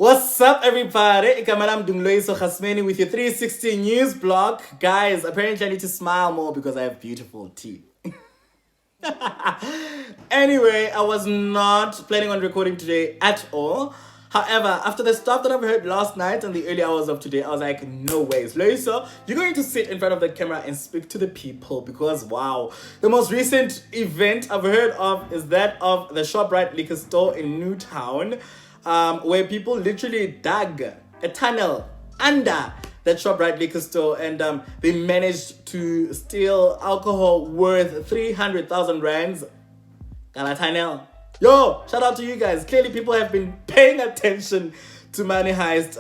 What's up, everybody? I'm Letoya Makhene with your 360NewsBloq. Guys, apparently I need to smile more because I have beautiful teeth. Anyway, I was not planning on recording today at all. However, after the stuff that I've heard last night and the early hours of today, I was like, no ways. Letoya, you're going to sit in front of the camera and speak to the people because, wow, the most recent event I've heard of is that of the ShopRite liquor store in Newtown, where people literally dug a tunnel under that ShopRite liquor store and they managed to steal alcohol worth 300,000 rands. Gala tunnel. Yo, shout out to you guys. Clearly people have been paying attention to money heist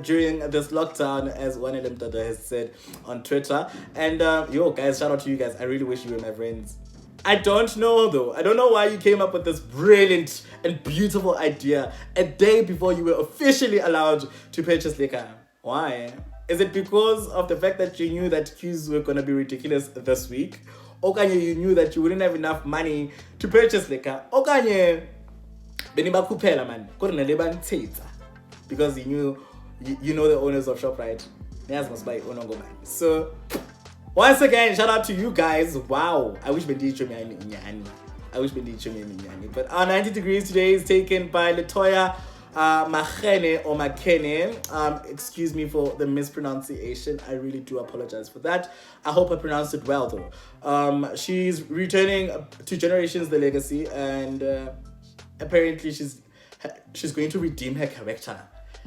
during this lockdown, as one of them has said on Twitter. And yo guys, shout out to you guys. I really wish you were my friends. I don't know though. I don't know why you came up with this brilliant and beautiful idea a day before you were officially allowed to purchase liquor. Why? Is it because of the fact that you knew that queues were going to be ridiculous this week? Or you knew that you wouldn't have enough money to purchase liquor? Or man, because you knew you know the owners of ShopRite. So once again, shout out to you guys. Wow, I wish Bendi But our 90 degrees today is taken by Letoya Makhene or Makhene. Excuse me for the mispronunciation. I really do apologize for that. I hope I pronounced it well though. She's returning to Generations the Legacy, and apparently she's going to redeem her character.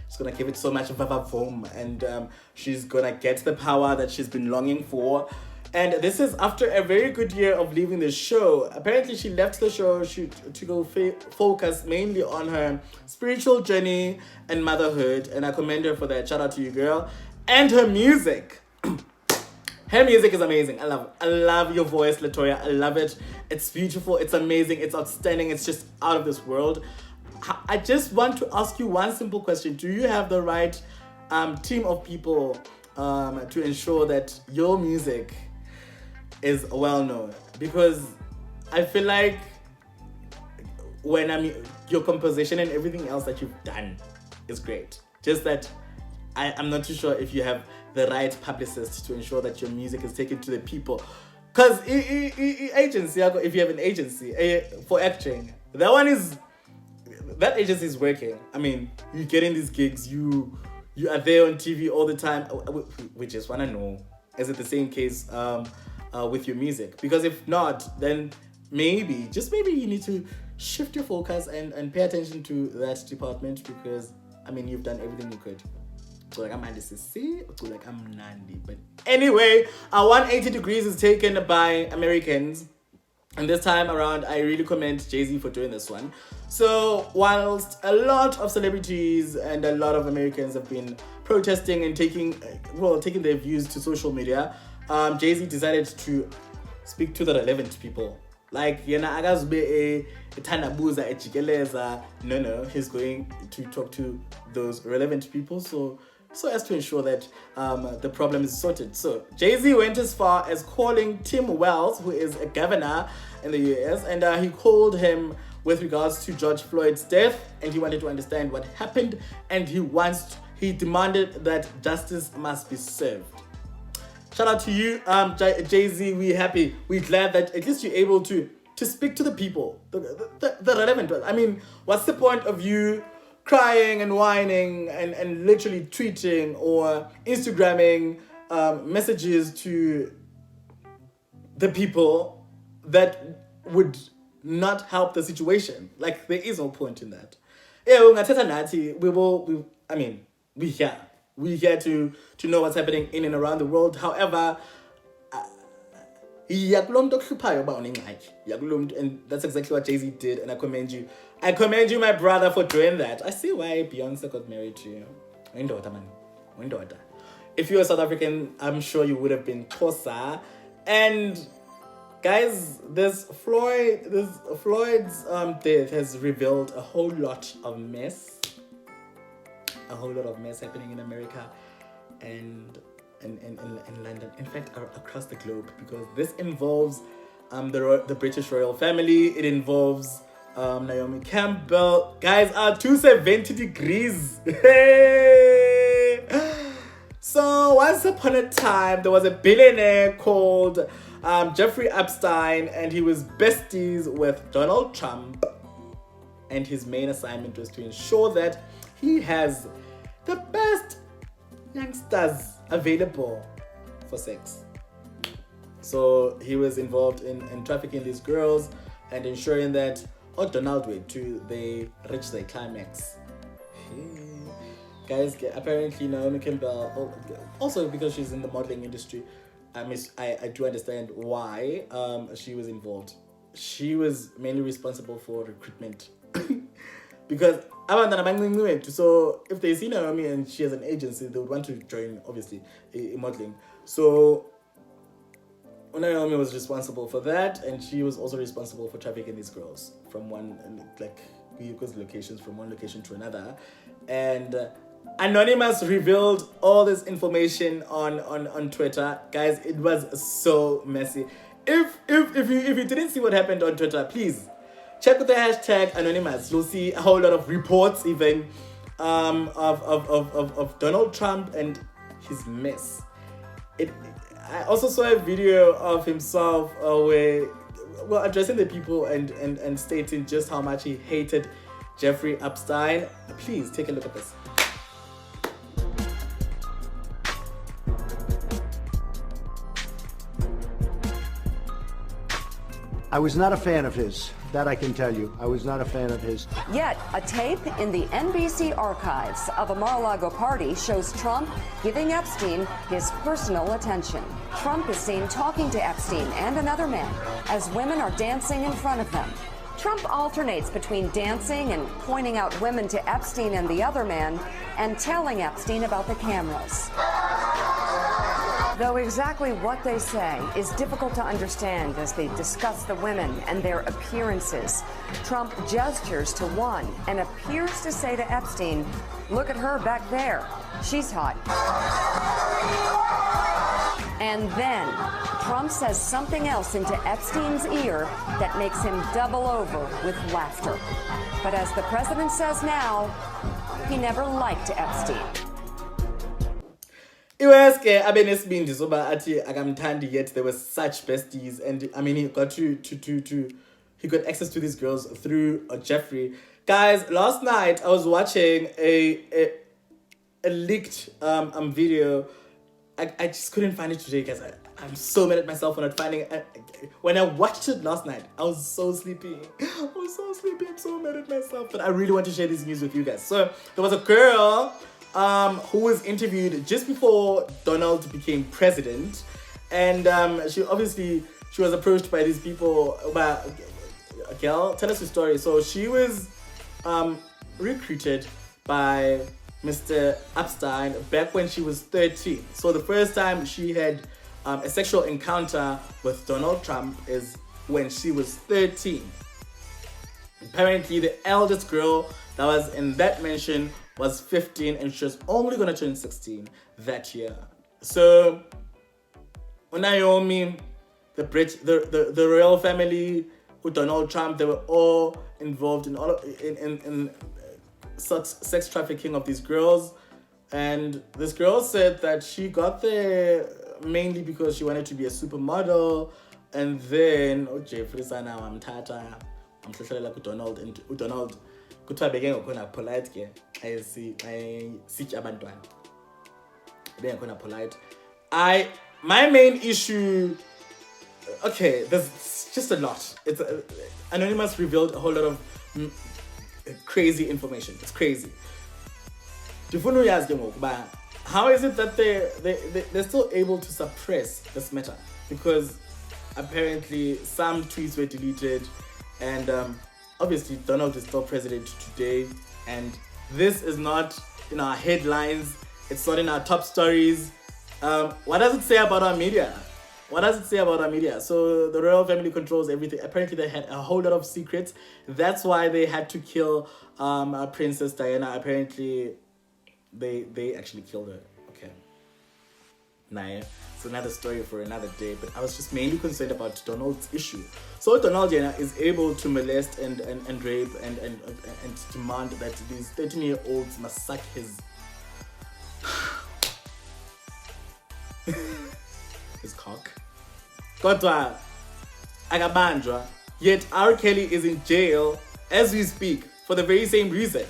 She's gonna give it so much vavavoom, and she's gonna get the power that she's been longing for. And this is after a very good year of leaving the show. Apparently she left the show to go focus mainly on her spiritual journey and motherhood, and I commend her for that. Shout out to you, girl. And her music. Her music is amazing. I love it. I love your voice, Letoya. I love it. It's beautiful. It's amazing. It's outstanding. It's just out of this world. I just want to ask you one simple question. Do you have the right team of people to ensure that your music is well known? Because I feel like when your composition and everything else that you've done is great. Just that I'm not too sure if you have the right publicist to ensure that your music is taken to the people. Because agency, if you have an agency for acting, that agency is working. I mean, you get in these gigs, you are there on TV all the time. We just want to know, is it the same case with your music? Because if not, then maybe you need to shift your focus and pay attention to that department, because I mean, you've done everything you could. But anyway, our 180 degrees is taken by Americans. And this time around, I really commend Jay-Z for doing this one. So whilst a lot of celebrities and a lot of Americans have been protesting and taking their views to social media, Jay-Z decided to speak to the relevant people. Like, no, he's going to talk to those relevant people so as to ensure that the problem is sorted. So Jay-Z went as far as calling Tim Walz, who is a governor in the US, and he called him with regards to George Floyd's death, and he wanted to understand what happened, and he demanded that justice must be served. Shout out to you, Jay-Z. We're happy. We're glad that at least you're able to speak to the people, the relevant ones. I mean, what's the point of you crying and whining and literally tweeting or Instagramming messages to the people that would not help the situation? Like, there is no point in that. We're here. We're here to know what's happening in and around the world. However, and that's exactly what Jay-Z did, and I commend you. I commend you, my brother, for doing that. I see why Beyonce got married to you. If you were South African, I'm sure you would have been Xhosa. And guys, this Floyd's death has revealed a whole lot of mess happening in America and in London, in fact across the globe, because this involves the British royal family. It involves Naomi Campbell. Guys, 270 degrees. Hey! So once upon a time, there was a billionaire called Jeffrey Epstein, and he was besties with Donald Trump. And his main assignment was to ensure that he has the best youngsters available for sex. So he was involved in trafficking these girls and ensuring that Donald way too, they reach their climax. Guys, apparently Naomi Campbell, also because she's in the modeling industry, I do understand why she was involved. She was mainly responsible for recruitment. Because so if they see Naomi and she has an agency, they would want to join, obviously, modeling. So Naomi was responsible for that, and she was also responsible for trafficking these girls from locations from one location to another. And Anonymous revealed all this information on Twitter. Guys, it was so messy. If you didn't see what happened on Twitter, please check with the hashtag Anonymous. You'll see a whole lot of reports even of Donald Trump and his mess. I also saw a video of himself addressing the people and stating just how much he hated Jeffrey Epstein. Please take a look at this. I was not a fan of his. That I can tell you. I was not a fan of his. Yet, a tape in the NBC archives of a Mar-a-Lago party shows Trump giving Epstein his personal attention. Trump is seen talking to Epstein and another man as women are dancing in front of them. Trump alternates between dancing and pointing out women to Epstein and the other man and telling Epstein about the cameras. Though exactly what they say is difficult to understand as they discuss the women and their appearances, Trump gestures to one and appears to say to Epstein, "Look at her back there. She's hot." And then Trump says something else into Epstein's ear that makes him double over with laughter. But as the president says now, he never liked Epstein. Iweske abenesibindi soba athi akamthandi, yet there were such besties, and I mean he got he got access to these girls through Jeffrey. Guys, last night I was watching a leaked video. I just couldn't find it today, guys. I'm so mad at myself for not finding it. When I watched it last night, I was so sleepy. I'm so mad at myself. But I really want to share this news with you guys. So there was a girl who was interviewed just before Donald became president, and she was approached by these people. Girl, tell us your story. So she was recruited by Mr. Epstein back when she was 13. So the first time she had a sexual encounter with Donald Trump is when she was 13. Apparently, the eldest girl that was in that mansion was 15, and she was only gonna turn 16 that year. So Naomi, the royal family, with Donald Trump, they were all involved in sex trafficking of these girls. And this girl said that she got there mainly because she wanted to be a supermodel, and then Jeffrey sana wamthatha amhlohlela kuDonald, and uDonald kuthiwa bekengakhona polite ke ayisitya abantwana bengakhona polite. My main issue, okay, there's just a lot. It's Anonymous revealed a whole lot of crazy information. It's crazy. How is it that they're still able to suppress this matter? Because apparently some tweets were deleted, and obviously Donald is still president today, and this is not in our headlines. It's not in our top stories. What does it say about our media? So the royal family controls everything. Apparently they had a whole lot of secrets. That's why they had to kill Princess Diana. Apparently they actually killed her. Okay. Nah. it's another story for another day. But I was just mainly concerned about Donald's issue. So Donald is able to molest and rape and demand that these 13-year-olds must suck his his cock. Kodwa akabanjwa, yet R. Kelly is in jail as we speak for the very same reason.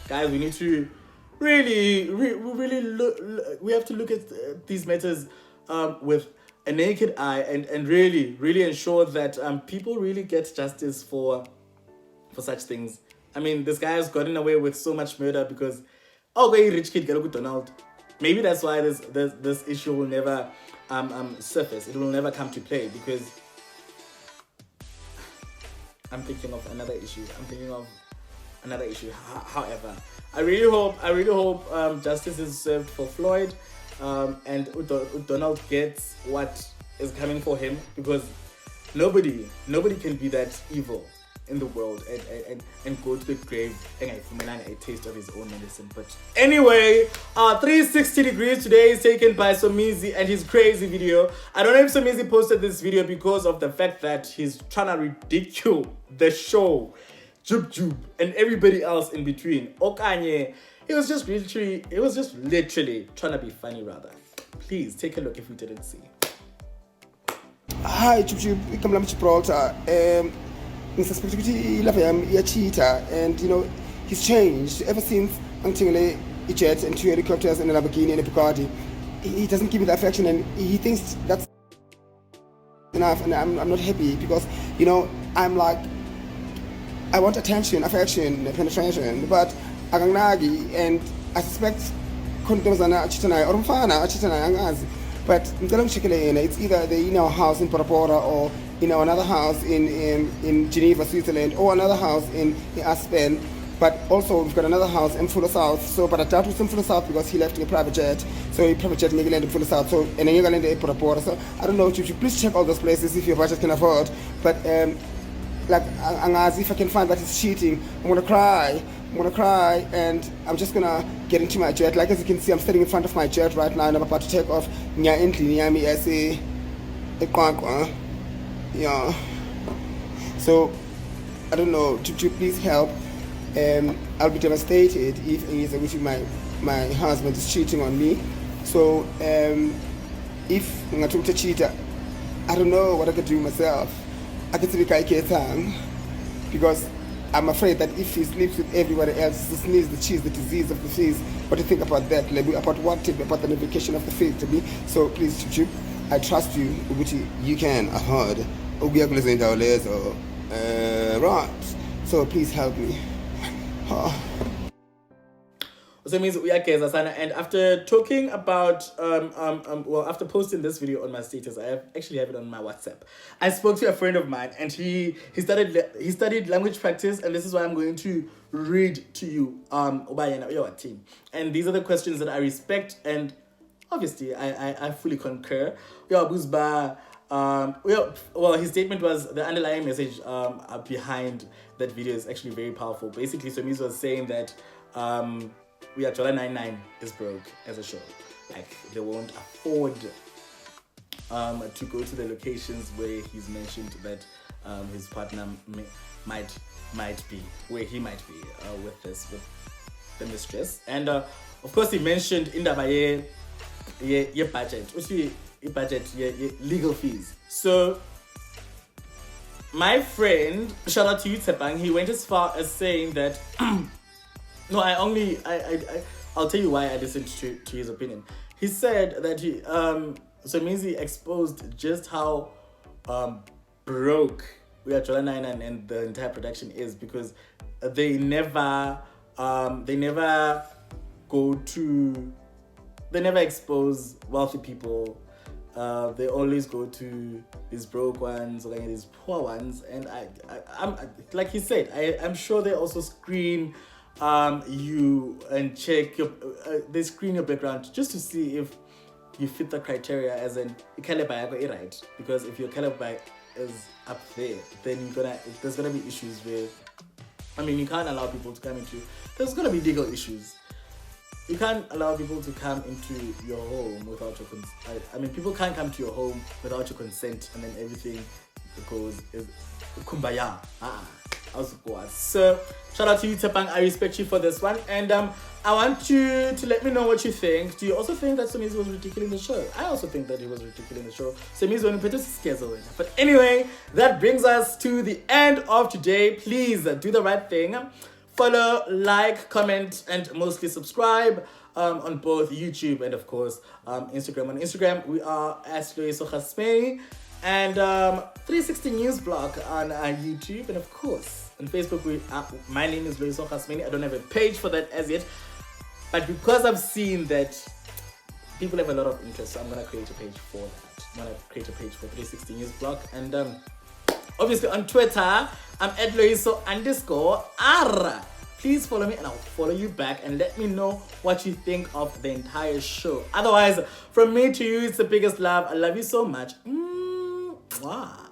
Guys, we need to really look. We have to look at these matters with a naked eye and really ensure that people really get justice for such things. I mean, this guy has gotten away with so much murder because rich kid get with Donald. Maybe that's why this issue will never surface. It will never come to play because I'm thinking of another issue. However, I really hope justice is served for Floyd, and Donald gets what is coming for him, because nobody can be that evil in the world and go to the grave and a taste of his own medicine. But anyway, 360 degrees today is taken by Somizi and his crazy video. I don't know if Somizi posted this video because of the fact that he's trying to ridicule the show, Jub, and everybody else in between. Okanye, it was just literally trying to be funny rather. Please take a look if you didn't see. Hi, Jub, ikamla Gibraltar. Suspect cheater, and he's changed ever since until he jets and 2 helicopters and a Lamborghini and a Bugatti. He doesn't give me the affection, and he thinks that's enough, and I'm not happy because I'm like, I want attention, affection, penetration, but akangnagi, and I suspect kontomzana achitana or mfana achitana angazi. But it's either they're in our house in Parapora or another house in Geneva, Switzerland, or another house in Aspen. But also we've got another house in Fuller South. So, but I doubt it's in Fuller South because he left in a private jet. So he private jet maybe landed in Fuller South. So and then you land in Parapora. So I don't know. Please check all those places if your budget can afford. But like Angazi, if I can find that he's cheating, I'm gonna cry, and I'm just gonna get into my jet. Like as you can see, I'm standing in front of my jet right now, and I'm about to take off. Yeah. So I don't know. Please help. I'll be devastated if my husband is cheating on me. So if I'm cheater, I don't know what I could do myself. I could say because I'm afraid that if he sleeps with everybody else, the sneeze, the cheese, the disease of the face. What do you think about that? About what? About the medication of the face to me? So please, I trust you. You can afford. Right. So please help me. So it means Uyageza sana. And after talking about after posting this video on my status, I actually have it on my WhatsApp. I spoke to a friend of mine, and he studied language practice, and this is why I'm going to read to you team. And these are the questions that I respect, and obviously I fully concur. Well, his statement was the underlying message behind that video is actually very powerful. Basically, Somizi was saying that Uyajola 99 is broke as a show. Like, they won't afford to go to the locations where he's mentioned that his partner might be, where he might be with the mistress. And of course, he mentioned in the budget, legal fees. So my friend, shout out to you, Tsepang, he went as far as saying that no, I'll tell you why I listened to his opinion. He said that Somizi exposed just how broke Uyajola 99 and the entire production is, because they never expose wealthy people. They always go to these broke ones or these poor ones, and I'm like he said, I'm sure they also screen you and check your they screen your background just to see if you fit the criteria, as in caliber right, because if your caliber is up there, then there's gonna be issues where, I mean, you can't allow people to come into, there's gonna be legal issues. you can't allow people to come into your home without your consent. I mean, people can't come to your home without your consent, and then everything goes kumbaya. So shout out to you, Tepang. I respect you for this one, and I want you to let me know what you think. Do you also think that Somizi was ridiculous in the show? I also think that he was ridiculous in the show. Somizi won't put us scared. But anyway, that brings us to the end of today. Please do the right thing. Follow, like, comment, and mostly subscribe on both YouTube and, of course, Instagram. On Instagram, we are at Letoya Makhene, and 360NewsBloq on YouTube. And, of course, on Facebook, my name is Letoya Makhene. I don't have a page for that as yet. But because I've seen that people have a lot of interest, so I'm going to create a page for that. I'm going to create a page for 360NewsBloq. And obviously on Twitter, I'm at Loiso_R. Please follow me and I'll follow you back and let me know what you think of the entire show. Otherwise, from me to you, it's the biggest love. I love you so much. Mwah.